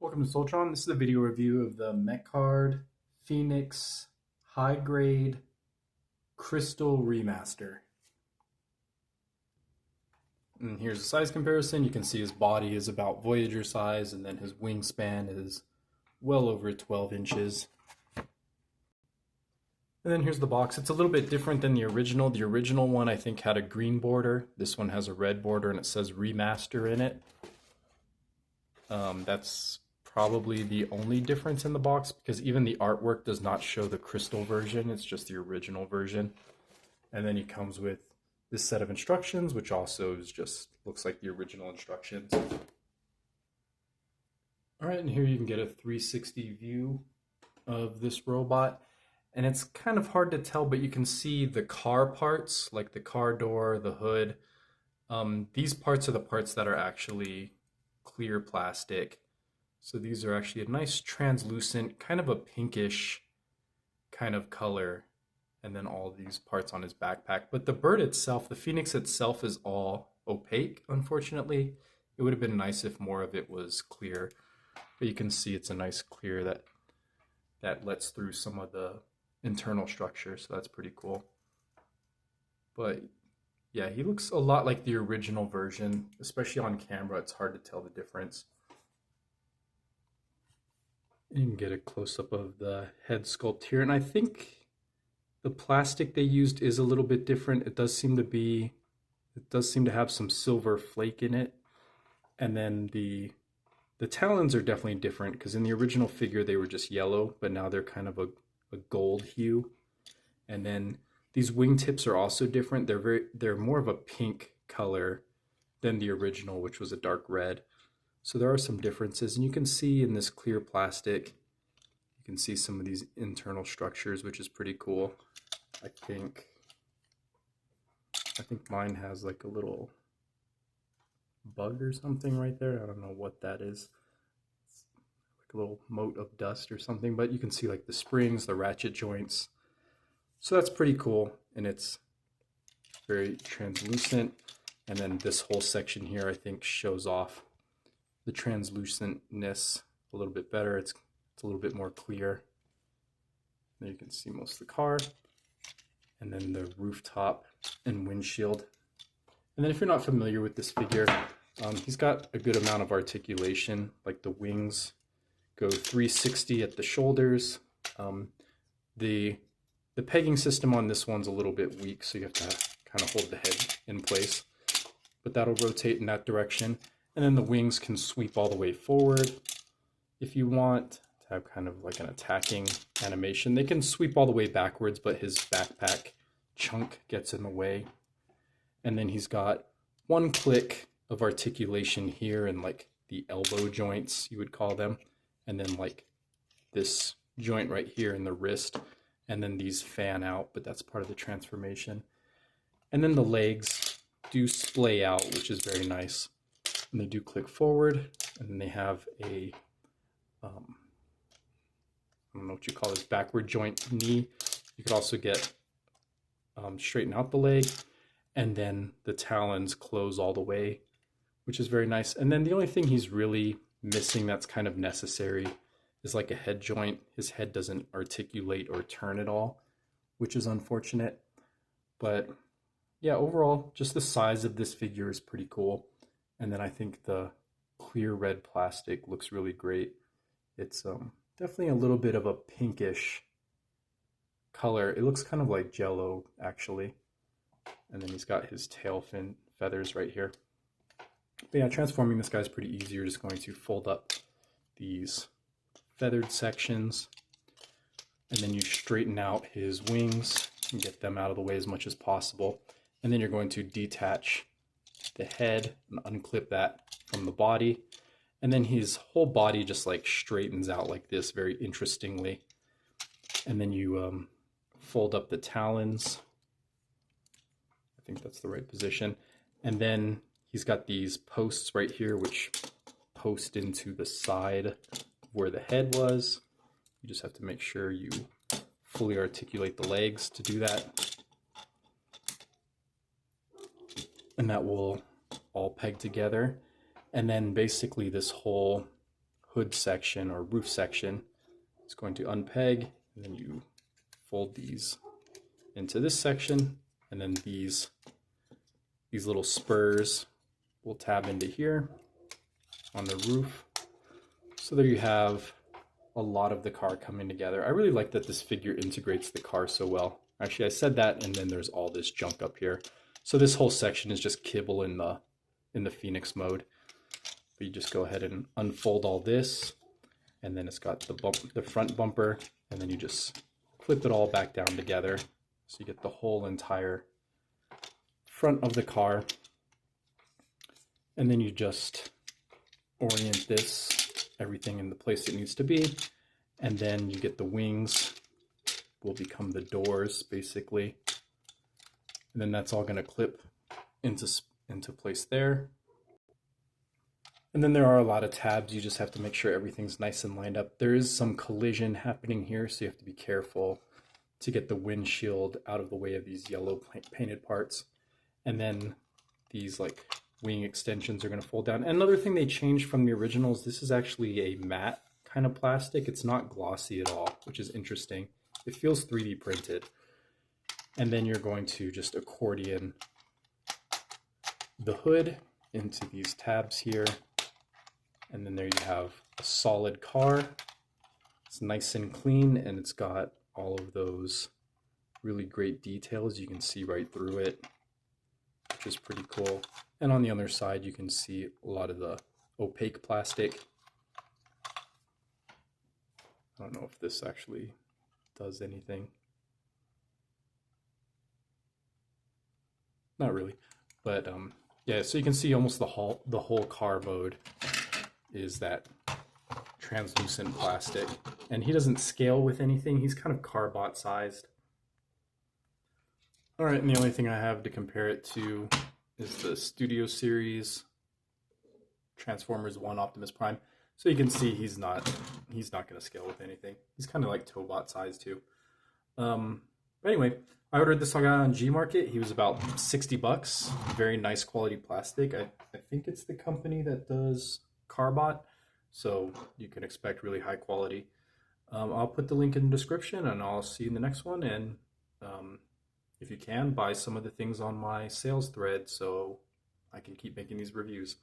Welcome to Soltron. This is a video review of the Mecard Phoenix High Grade Crystal Remaster. And here's a size comparison. You can see his body is about Voyager size, and then his wingspan is well over 12 inches. And then here's the box. It's a little bit different than the original. The original one I think had a green border. This one has a red border and it says Remaster in it. That's probably the only difference in the box, because even the artwork does not show the crystal version, it's just the original version. And then he comes with this set of instructions, which also is just looks like the original instructions. Alright, and here you can get a 360 view of this robot. And it's kind of hard to tell, but you can see the car parts, like the car door, the hood. These parts are the parts that are actually clear plastic. So these are actually a nice translucent, kind of a pinkish kind of color. And then all these parts on his backpack. But the bird itself, the Phoenix itself, is all opaque, unfortunately. It would have been nice if more of it was clear. But you can see it's a nice clear that lets through some of the internal structure, so that's pretty cool. But yeah, he looks a lot like the original version, especially on camera. It's hard to tell the difference. You can get a close-up of the head sculpt here, and I think the plastic they used is a little bit different. It does seem to have some silver flake in it. And then the talons are definitely different, because in the original figure they were just yellow, but now they're kind of a gold hue. And then these wingtips are also different. They're more of a pink color than the original, which was a dark red. So there are some differences, and you can see in this clear plastic, you can see some of these internal structures, which is pretty cool. I think mine has like a little bug or something right there. I don't know what that is. It's like a little mote of dust or something, but you can see like the springs, the ratchet joints. So that's pretty cool, and it's very translucent. And then this whole section here, I think, shows off the translucentness a little bit better. It's a little bit more clear. There you can see most of the car, and then the rooftop and windshield. And then if you're not familiar with this figure, he's got a good amount of articulation. Like the wings go 360 at the shoulders. The pegging system on this one's a little bit weak, so you have to kind of hold the head in place. But that'll rotate in that direction. And then the wings can sweep all the way forward. If you want to have kind of like an attacking animation, they can sweep all the way backwards, but his backpack chunk gets in the way. And then he's got one click of articulation here, and like the elbow joints, you would call them. And then like this joint right here in the wrist. And then these fan out, but that's part of the transformation. And then the legs do splay out, which is very nice. And they do click forward, and then they have a, I don't know what you call this, backward joint knee. You could also get straighten out the leg, and then the talons close all the way, which is very nice. And then the only thing he's really missing that's kind of necessary is like a head joint. His head doesn't articulate or turn at all, which is unfortunate. But yeah, overall, just the size of this figure is pretty cool. And then I think the clear red plastic looks really great. It's definitely a little bit of a pinkish color. It looks kind of like Jello, actually. And then he's got his tail fin feathers right here. But yeah, transforming this guy is pretty easy. You're just going to fold up these feathered sections, and then you straighten out his wings and get them out of the way as much as possible. And then you're going to detach the head and unclip that from the body, and then his whole body just like straightens out like this very interestingly. And then you fold up the talons. I think that's the right position. And then he's got these posts right here which post into the side where the head was. You just have to make sure you fully articulate the legs to do that. And that will all peg together. And then basically this whole hood section or roof section. It's going to unpeg, and then you fold these into this section, and then these little spurs will tab into here on the roof. So there you have a lot of the car coming together. I really like that this figure integrates the car so well. Actually, I said that, and then there's all this junk up here. So this whole section is just kibble in the Phoenix mode. But you just go ahead and unfold all this, and then it's got the front bumper, and then you just clip it all back down together. So you get the whole entire front of the car. And then you just orient this, everything in the place it needs to be. And then you get the wings will become the doors basically. And then that's all going to clip into place there. And then there are a lot of tabs. You just have to make sure everything's nice and lined up. There is some collision happening here, so you have to be careful to get the windshield out of the way of these yellow painted parts. And then these like wing extensions are going to fold down. And another thing they changed from the originals, this is actually a matte kind of plastic. It's not glossy at all, which is interesting. It feels 3D printed. And then you're going to just accordion the hood into these tabs here. And then there you have a solid car. It's nice and clean, and it's got all of those really great details. You can see right through it, which is pretty cool. And on the other side, you can see a lot of the opaque plastic. I don't know if this actually does anything. Not really, but yeah, so you can see almost the whole car mode is that translucent plastic, and he doesn't scale with anything. He's kind of carbot sized. All right, and the only thing I have to compare it to is the Studio Series Transformers 1 Optimus Prime. So you can see he's not going to scale with anything. He's kind of like Tobot size too. But anyway, I ordered this guy on Gmarket. He was about $60. Very nice quality plastic. I think it's the company that does Carbot, so you can expect really high quality. I'll put the link in the description, and I'll see you in the next one. And if you can, buy some of the things on my sales thread so I can keep making these reviews.